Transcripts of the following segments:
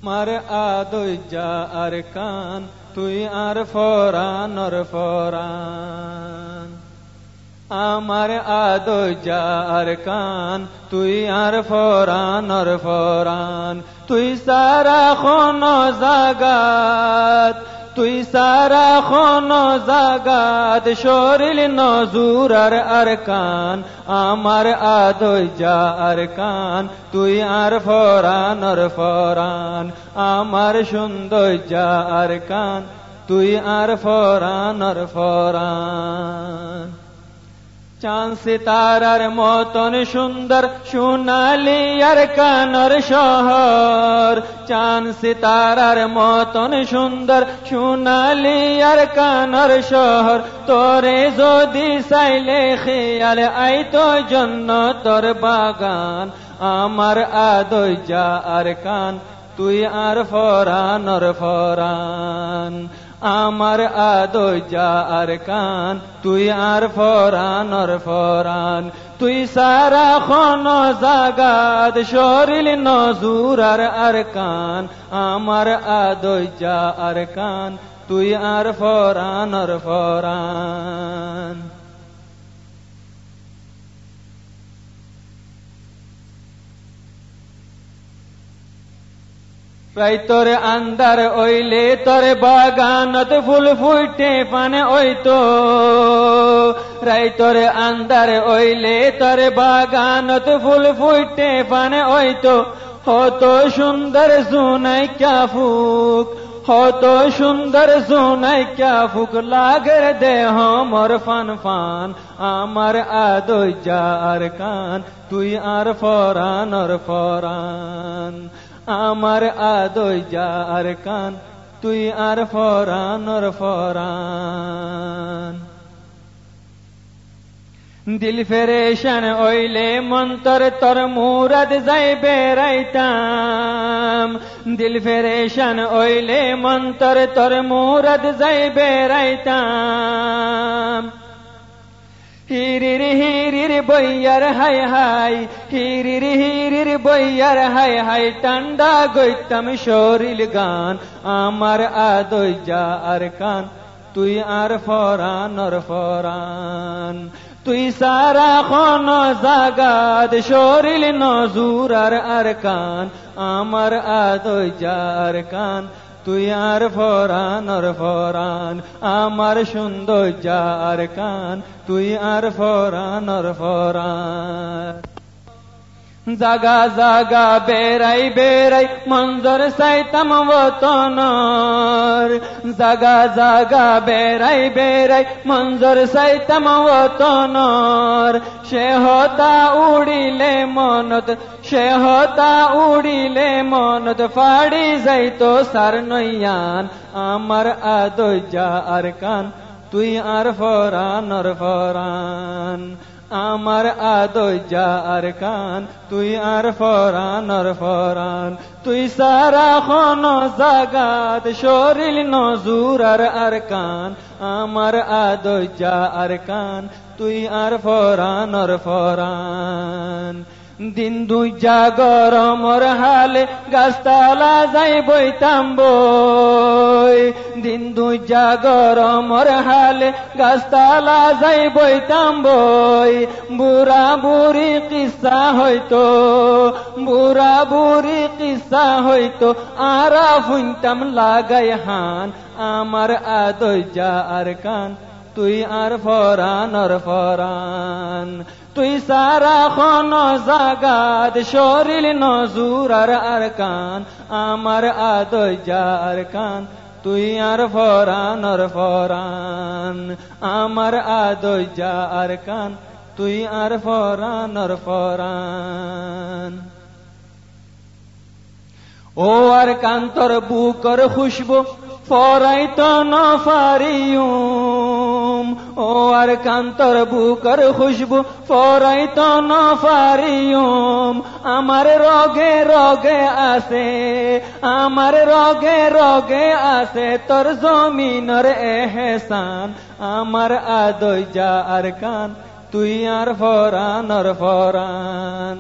আমার আদৈজা আর কান তুই আর ফরানর ফরান আমার আদৈজা আর কান তুই আর ফরানর ফরান তুই সারা খন জাগাত তুই সারা খন জাগাত শরীর নজুর আর কান আমার আদৈজা আর কান তুই আর ফরানর ফরান আমার সৌন্দর্যা আর কান তুই আর ফরানর ফরান চাঁদ সিতারার মতন সুন্দর সোনালি আর কানর শহর চাঁদ সিতারার মতন সুন্দর সোনালি আর কানর শহর তোরে যদি চাইলে খেয়াল আইতো জন্নতর বাগান আমার আদৈজা আর কান তুই আর ফরানর ফরান আমার আদৈজা আর কান তুই আর ফরানর ফরান তুই সারা খন জাগাত শরীর নজুর আর কান আমার আদৈজা আর কান তুই আর ফরানর ফরান রাই তোর আন্দার ওইলে তোর বাগানত ফুল ফুটে পানে ওইতো রাই তোর আন্দার ওইলে তোর বাগানত ফুল ফুটে পানে ওইতো হত সুন্দর জুনাই ক্যা ফুক হত সুন্দর জুনাই ক্যা ফুক লাগের দেহ মোর ফান ফান আমার আদৈজা আর কান তুই আর ফরানর ফরান আমার আদৈজা আর কান তুই আর ফরানর ফরান দিল ফেরেশান ওইলে মন্তর তোর মুরাদ যাই বেড়াইতাম দিল ফেরেশান ওইলে মন্তর তোর মুরাদ যাই বেড়াইতাম হিরির বইয়ার হাই হাই হিরির বইয়ার হাই হাই টান্ডা গইতাম শরীর গান আমার আদৈজা আর কান তুই আর ফরানর ফরান তুই সারা খন জাগাত শরীর নজুর আর কান আমার আদৈজা আর কান তুই আর ফরানর ফরান আমার সৌন্দর্যা আর কান তুই আর ফরানর ফরান জাগা জাগা বেড়াই বেড়াই মঞ্জর সাইতাম ওতনর জাগা জাগা বেড়াই বেড়াই মঞ্জর সাইতাম ওতনর সে হতা উড়িলে মনত সে হতা উড়িলে মনত ফাড়ি যাইতো সার নইয়ান আমার আদৈজা আর কান তুই আর ফরানর ফরান আমার আদৈজা আর কান তুই আর ফরানর ফরান তুই সারা খন জাগাত শরীর নজুর আর কান আমার আদৈজা আর কান তুই আর ফরানর ফরান দিন দুই গরমর হালে গাছতলা যাই বইতাম বই দিন দুই গরমর হালে গাছতলা যাই বইতাম বই বুড়া বুড়ি কিসা হইতো বুড়া বুড়ি কিসা হইতো আরা ফুনতাম লাগাই হান আমার আদৈজা আর কান তুই আর ফরানর ফরান তুই সারা খন জাগাত শরীর নজুর আর কান আমার আদৈজা আর কান তুই আর ফরানর ফরান আমার আদৈজা আর কান তুই আর ফরানর ফরান ও আর কান্তর বুকর খুশবু ফরাইতো না ফারিউম ও আর কান্তর বুকর খুশবু ফরাইতো না ফারিউম আমার রগে রগে আছে আমার রগে রগে আছে তোর জমিনের এহসান আমার আদৈজা আর কান তুই আর ফরানর ফরান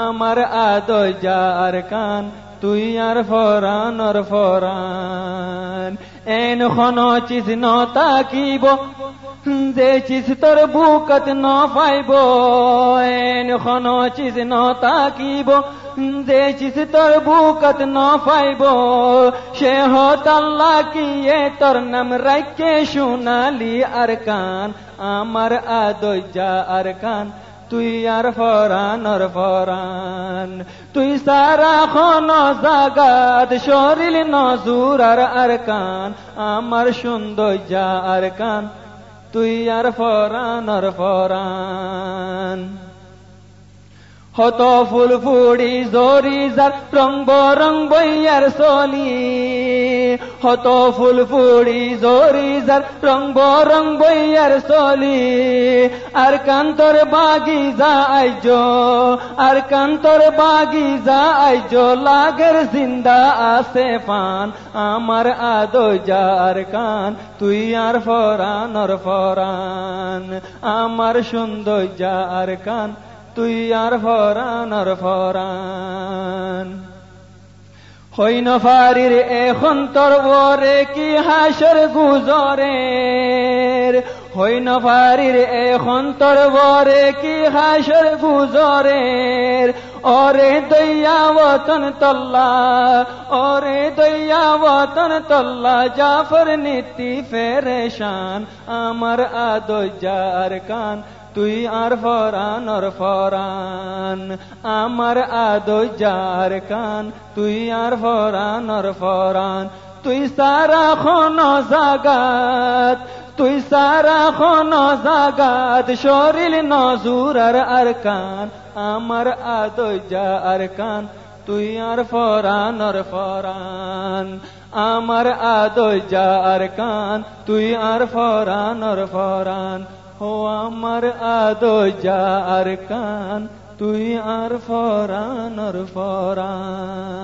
আমার আদৈজা আর কান তুই আর ফরানর ফরান। এন খন চিজ ন তাকিব যে চিজ তোর বুকত ন পাইব, এন খন চিজ ন তাকিব যে চিজ তোর বুকত ন পাইব, সে হত আল্লাহ কিয়ে তোর নাম রাইকে শুনালি আর কান, আমার আদজ্জা আর কান তুই আর ফরানর ফরান। তুই সারা খন জাগাত শরীর নজুর আর কান, আমার সৌন্দর্যা আর কান তুই আর ফরানর ফরান। হত ফুল ফুড়ি জরি যার রং বরং বইয়ার চলি, হত ফুল ফুড়ি জরি যার রং বরং বইয়ার চলি, আর কান্তর বাগিজা আইজ, আর কান্তর বাগিজা আইজ লাগের জিন্দা আছে পান, আমার আদজ্জা আর কান তুই আর ফরানর ফরান, আমার সৌন্দর্যা আর কান তুই আর ফরানর ফরান। হইন ফারির এখন তোর ওরে কি হাসর গুজরের, হইন ফারির এখন তোর ওরে কি হাসর গুজরের, ওরে দইয়া ওতন তল্লা, ওরে দইয়া ওতন তল্লা জাফর নীতি ফেরেশান, আমার আদজ্জা আর কান তুই আর ফরানর ফরান, আমার আদজ্জা আর কান তুই আর ফরানর ফরান। তুই সারা খন জাগাত, তুই সারা খন জাগাত শরীর নজুর আর কান, আমার আদজ্জা আর কান তুই আর ফরানর ফরান, আমার আদজ্জা আর কান তুই আর ফরানর ফরান। ও আমার আদজ্জা আর কান তুই আর ফরানর ফরান।